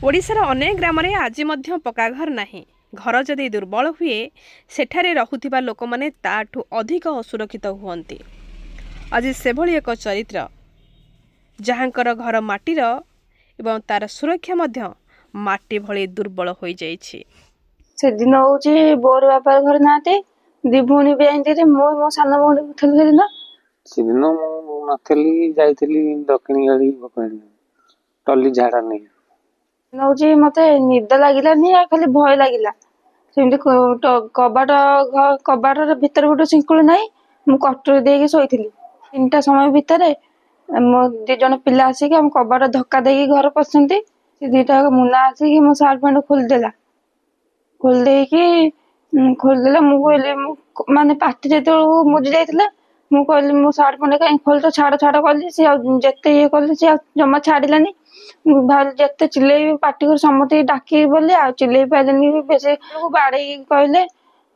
ओडिशार अनेक ग्राम आज पक्का घर नाही। घर जदि दुर्बल हुए सेठारे रहुथिबा लोक माने ताठू अधिक असुरक्षित हुअन्ति। आज सेभଳି एक चरित्र जहाँकर घर माटीर एवं तार सुरक्षा मध्य माटी भली दुर्बल हो जाइछि। से दिन होची बोर बापार घर नाते दी भूणी बेंदी मो मो सान भूणी थली ना से दिन मु नथली जाइथली दक्षिणी गाड़ी पकड़ी टली झाड़ा नहीं नौची मते निद लागिला नी खाली भय लागिला सेमती कबाट कबाटर भीतर गोटे सिंकुल नाही मु कटर देके सोईथिली 3टा समय भितर मो दी जण पिला आसिक हम कबाट धक्का देके घर पसंती से दीटा मुना आसिक मो सार्ट पैंट खोल देला मु कहले माने पार्टी जेते मुझी जाइथिला मु कहली मो सार्ट पैंट कहीं खोल तो छाड़ कहली से जेते ये कहली से जमा छाड़िलानी भाल जेते चिल्ले पार्टी कर समते डाकी बोले आ चिल्ले पाइलेनी बेसे बाड़े कहले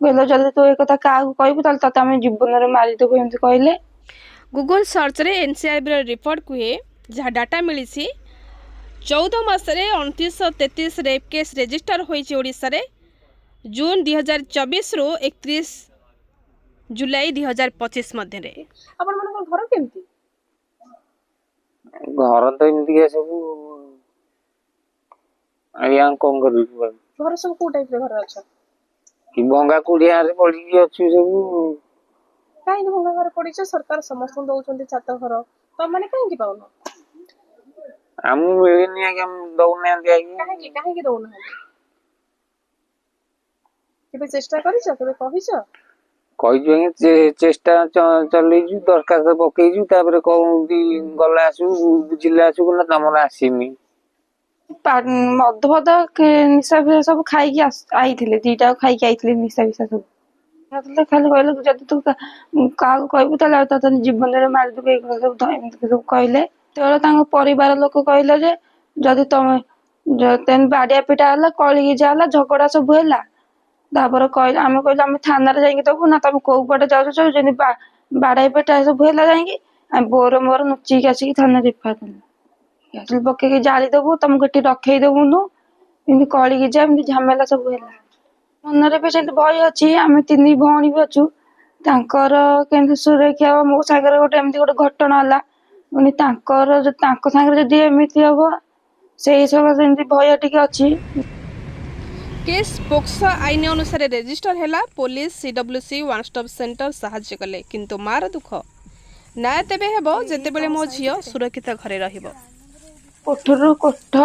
कहले जल्दी तो एक कथा काहू कहबू ताल तते हम जीवन रे मारी देबो एमती कहले। गूगल सर्च रे एनसीआरबी रिपोर्ट कुहे जहाँ डाटा मिली 14 मासरे 2933 रेप केस रेजिस्टर होइछि ओडिसा रे। जून 2024 रु 31 जुलाई 2025 मध्य रे अपन मन घर केमती घर तो एमती के सब आया कौन करू घर सब को टाइप रे घर अच्छा कि भंगा कुड़िया रे पड़ी कि अछि सब काहे न भंगा घर पड़ी छ सरकार समस्त दउछन्ती छात घर त माने काहे कि पाउनो हम मिलनी है कि हम दउना दिया काहे कि दउना केबे चेष्टा करिछ केबे कहिछ कहि चेष्टा चलैजु दरखास्त पकेजु तापर कहूँ गला आसु बुझिला आसु ना तमर आसीनी मद फद निशा फिशा सब खाई आईथिले 2टा खाई आईथिले निशा फिशा सब खाली कहले जदि तू क्या कहबू ताले त जीवन रे मार देबे सब एमती सब कहले तो परिवार लोक कहले जे जदि तुम बाड़िया पिटा हला कली जाला झगड़ा सब होला तापर कहले आमे कहले आमे थाना रे जाई दबु ना तुम को पटे जाउ जदि बाड़ाई पिटा सब होला जाई आ बोर मोर नुची आसी थाना रिफा देला पके जाली देबू तुमको टी रखे देबुनु एमती कली जा एमती झमेला सब होला मन भी से भय अच्छी आम 3 भौणी भी अच्छु तांकर केमती सुरक्षा मो सागर गोटे एमती गोटे घटना होला पुणी तांकर सागर जदि एमती हम से सब भय टिके अच्छी। केस पोक्सो आईन अनुसार रेजिस्टर हैला police CWC one stop centre साहाय्य कले किंतु मार दुख न्याय तेबे हेबो जेतेबेले मो झियो सुरक्षित घरे रहिबो। कोठर कोठ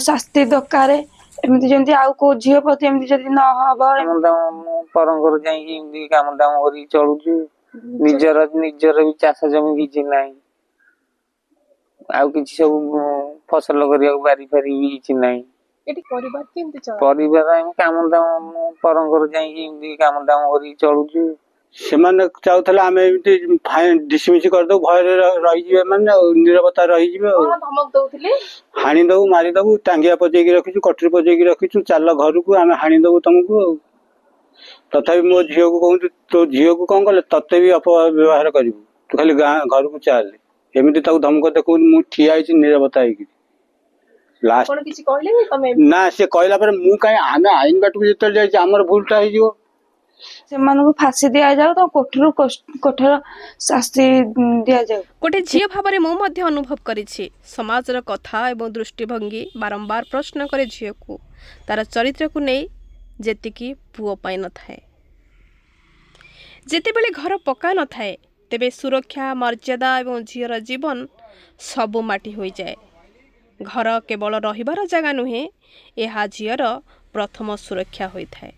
शास्ति दरकार एमती जंती आउ को झियो प्रति एमती जदि न हबो परंगर जाई एमती काम दाम करी चलुछु निजर भी चाष जमी किछि नाही आउ किछि सब फसल करिया बारी फारी भी किछि नाही एटी परिवार केमती चल परिवार हम काम दाम परंगर जाई एमती काम दाम करी चलुछु सेमाने चाउथला आमे एमती डिसमिस कर दो भय रही जिवे माने निरवता रही जिवे धमक दउथिले हानि दउ मारी दउ टांगिया पजेकी रखिछु कटरी पजेकी रखिछु चाल घर को आमे हानि दउ तुमको तथापि मो झियो को कहू तो झियो को कोन कले तते भी अपव्यवहार करिवु तू खाली घर को चाल एमती ताऊ धमक देखु मु ठिया आइछि निरवता आइकी लास्ट कोन किछि कहले तमे ना से कहला पर मु काई आमे आइन बाटू जेतल जाइछि हमर भूलटा होई जिवो से मानको फांसी दिया जाऊ तो कोठर शास्ति दिया जाऊ। गोटे झियो भाव मु मध्य अनुभव करिछि समाजर कथा एवं दृष्टिभंगी बारंबार प्रश्न करे झियो को तार चरित्र को नहीं जेतिकी पुओ पाई न थाए जेतेबेले घर पक्का न थाए तेबे सुरक्षा मर्यादा एवं झियर जीवन सबु माटी होई जाए। घर केवल रहिबार जगह नुहे यह झियर प्रथम सुरक्षा होई थाए।